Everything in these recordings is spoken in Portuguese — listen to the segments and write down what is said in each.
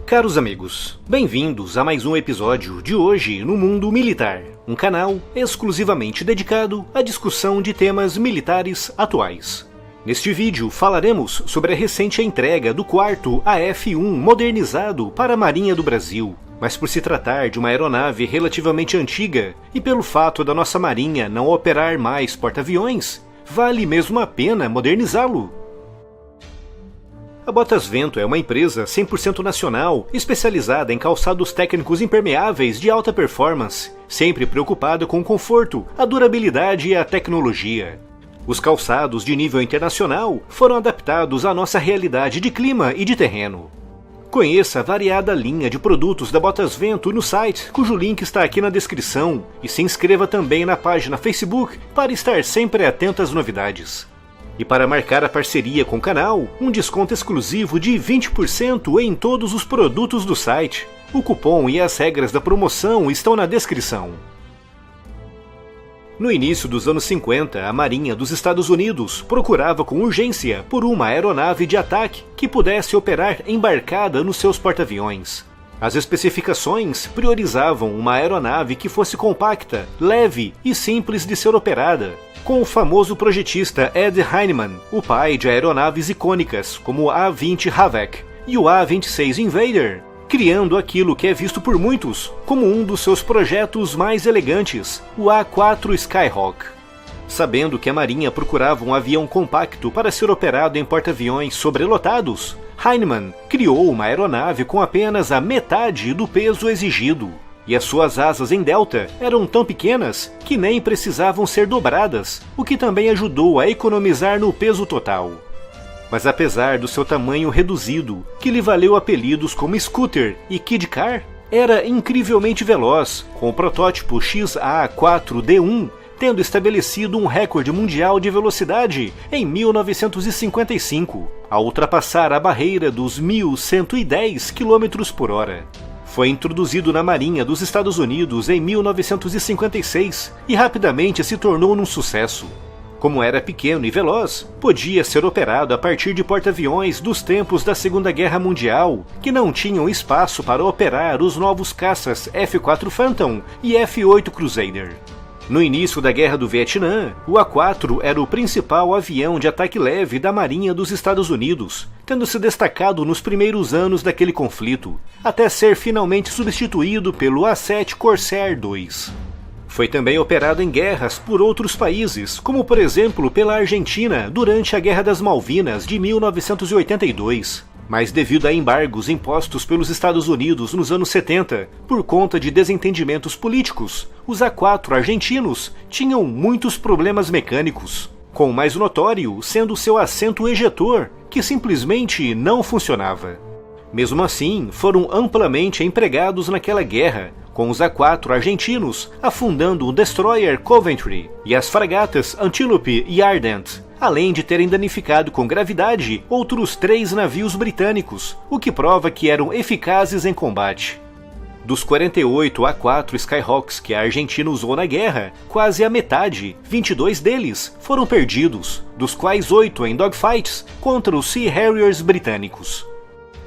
Caros amigos, bem-vindos a mais um episódio de Hoje no Mundo Militar, um canal exclusivamente dedicado à discussão de temas militares atuais. Neste vídeo falaremos sobre a recente entrega do quarto AF-1 modernizado para a Marinha do Brasil, mas por se tratar de uma aeronave relativamente antiga e pelo fato da nossa Marinha não operar mais porta-aviões, vale mesmo a pena modernizá-lo? A Botas Vento é uma empresa 100% nacional, especializada em calçados técnicos impermeáveis de alta performance, sempre preocupada com o conforto, a durabilidade e a tecnologia. Os calçados de nível internacional foram adaptados à nossa realidade de clima e de terreno. Conheça a variada linha de produtos da Botas Vento no site, cujo link está aqui na descrição, e se inscreva também na página Facebook para estar sempre atento às novidades. E para marcar a parceria com o canal, um desconto exclusivo de 20% em todos os produtos do site. O cupom e as regras da promoção estão na descrição. No início dos anos 50, a Marinha dos Estados Unidos procurava com urgência por uma aeronave de ataque que pudesse operar embarcada nos seus porta-aviões. As especificações priorizavam uma aeronave que fosse compacta, leve e simples de ser operada, com o famoso projetista Ed Heinemann, o pai de aeronaves icônicas como o A-20 Havoc e o A-26 Invader, criando aquilo que é visto por muitos como um dos seus projetos mais elegantes, o A-4 Skyhawk. Sabendo que a Marinha procurava um avião compacto para ser operado em porta-aviões sobrelotados, Heinemann criou uma aeronave com apenas a metade do peso exigido. E as suas asas em delta eram tão pequenas que nem precisavam ser dobradas, o que também ajudou a economizar no peso total. Mas apesar do seu tamanho reduzido, que lhe valeu apelidos como Scooter e Kid Car, era incrivelmente veloz, com o protótipo XA-4D1 tendo estabelecido um recorde mundial de velocidade em 1955, ao ultrapassar a barreira dos 1.110 km por hora. Foi introduzido na Marinha dos Estados Unidos em 1956 e rapidamente se tornou um sucesso. Como era pequeno e veloz, podia ser operado a partir de porta-aviões dos tempos da Segunda Guerra Mundial, que não tinham espaço para operar os novos caças F-4 Phantom e F-8 Crusader. No início da Guerra do Vietnã, o A-4 era o principal avião de ataque leve da Marinha dos Estados Unidos, tendo se destacado nos primeiros anos daquele conflito, até ser finalmente substituído pelo A-7 Corsair II. Foi também operado em guerras por outros países, como por exemplo pela Argentina durante a Guerra das Malvinas de 1982. Mas devido a embargos impostos pelos Estados Unidos nos anos 70, por conta de desentendimentos políticos, os A-4 argentinos tinham muitos problemas mecânicos, com o mais notório sendo seu assento ejetor, que simplesmente não funcionava. Mesmo assim, foram amplamente empregados naquela guerra, com os A-4 argentinos afundando o destroyer Coventry e as fragatas Antelope e Ardent, além de terem danificado com gravidade outros 3 navios britânicos, o que prova que eram eficazes em combate. Dos 48 A-4 Skyhawks que a Argentina usou na guerra, quase a metade, 22 deles, foram perdidos, dos quais 8 em dogfights contra os Sea Harriers britânicos.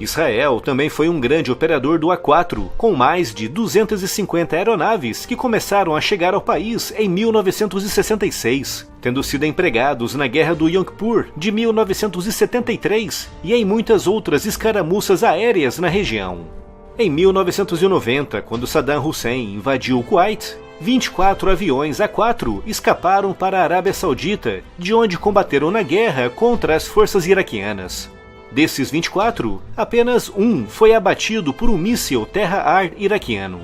Israel também foi um grande operador do A-4, com mais de 250 aeronaves que começaram a chegar ao país em 1966, tendo sido empregados na Guerra do Yom Kippur de 1973 e em muitas outras escaramuças aéreas na região. Em 1990, quando Saddam Hussein invadiu o Kuwait, 24 aviões A-4 escaparam para a Arábia Saudita, de onde combateram na guerra contra as forças iraquianas. Desses 24, apenas um foi abatido por um míssil terra-ar iraquiano.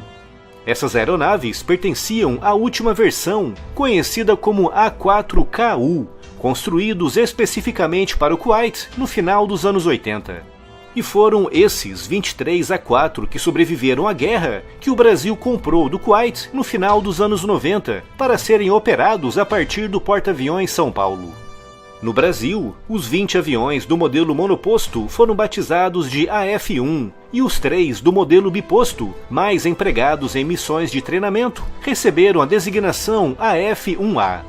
Essas aeronaves pertenciam à última versão, conhecida como A-4KU, construídos especificamente para o Kuwait no final dos anos 80. E foram esses 23 A-4 que sobreviveram à guerra que o Brasil comprou do Kuwait no final dos anos 90 para serem operados a partir do porta-aviões São Paulo. No Brasil, os 20 aviões do modelo monoposto foram batizados de AF-1 e os 3 do modelo biposto, mais empregados em missões de treinamento, receberam a designação AF-1A.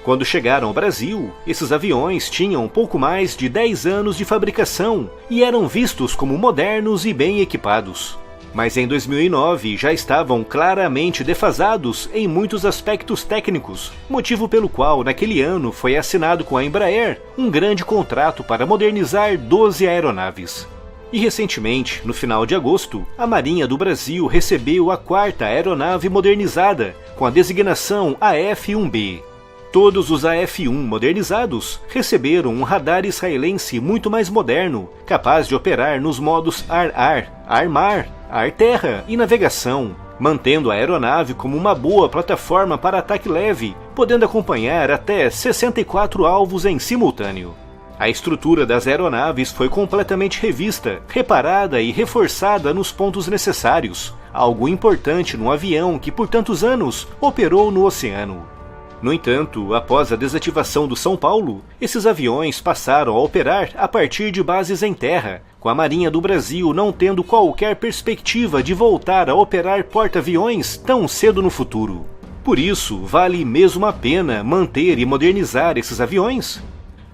Quando chegaram ao Brasil, esses aviões tinham pouco mais de 10 anos de fabricação e eram vistos como modernos e bem equipados. Mas em 2009 já estavam claramente defasados em muitos aspectos técnicos, motivo pelo qual naquele ano foi assinado com a Embraer um grande contrato para modernizar 12 aeronaves. E recentemente, no final de agosto, a Marinha do Brasil recebeu a 4ª aeronave modernizada, com a designação AF-1B. Todos os AF-1 modernizados receberam um radar israelense muito mais moderno, capaz de operar nos modos ar-ar, ar-mar, ar-terra e navegação, mantendo a aeronave como uma boa plataforma para ataque leve, podendo acompanhar até 64 alvos em simultâneo. A estrutura das aeronaves foi completamente revista, reparada e reforçada nos pontos necessários, algo importante num avião que por tantos anos operou no oceano. No entanto, após a desativação do São Paulo, esses aviões passaram a operar a partir de bases em terra, com a Marinha do Brasil não tendo qualquer perspectiva de voltar a operar porta-aviões tão cedo no futuro. Por isso, vale mesmo a pena manter e modernizar esses aviões?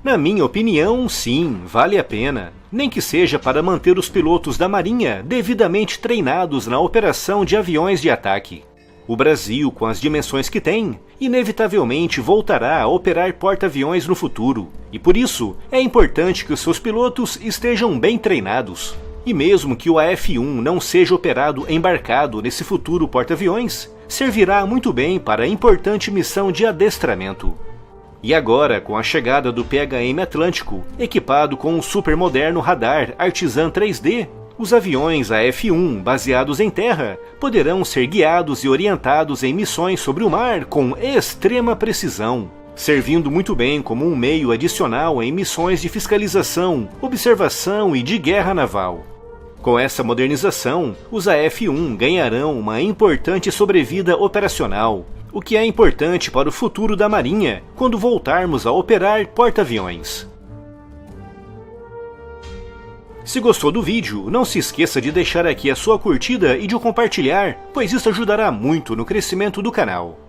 Na minha opinião, sim, vale a pena. Nem que seja para manter os pilotos da Marinha devidamente treinados na operação de aviões de ataque. O Brasil, com as dimensões que tem, inevitavelmente voltará a operar porta-aviões no futuro, e por isso é importante que os seus pilotos estejam bem treinados. E mesmo que o AF-1 não seja operado embarcado nesse futuro porta-aviões, servirá muito bem para a importante missão de adestramento. E agora, com a chegada do PHM Atlântico, equipado com um supermoderno radar Artisan 3D, os aviões AF-1 baseados em terra poderão ser guiados e orientados em missões sobre o mar com extrema precisão, servindo muito bem como um meio adicional em missões de fiscalização, observação e de guerra naval. Com essa modernização, os AF-1 ganharão uma importante sobrevida operacional, o que é importante para o futuro da Marinha quando voltarmos a operar porta-aviões. Se gostou do vídeo, não se esqueça de deixar aqui a sua curtida e de o compartilhar, pois isso ajudará muito no crescimento do canal.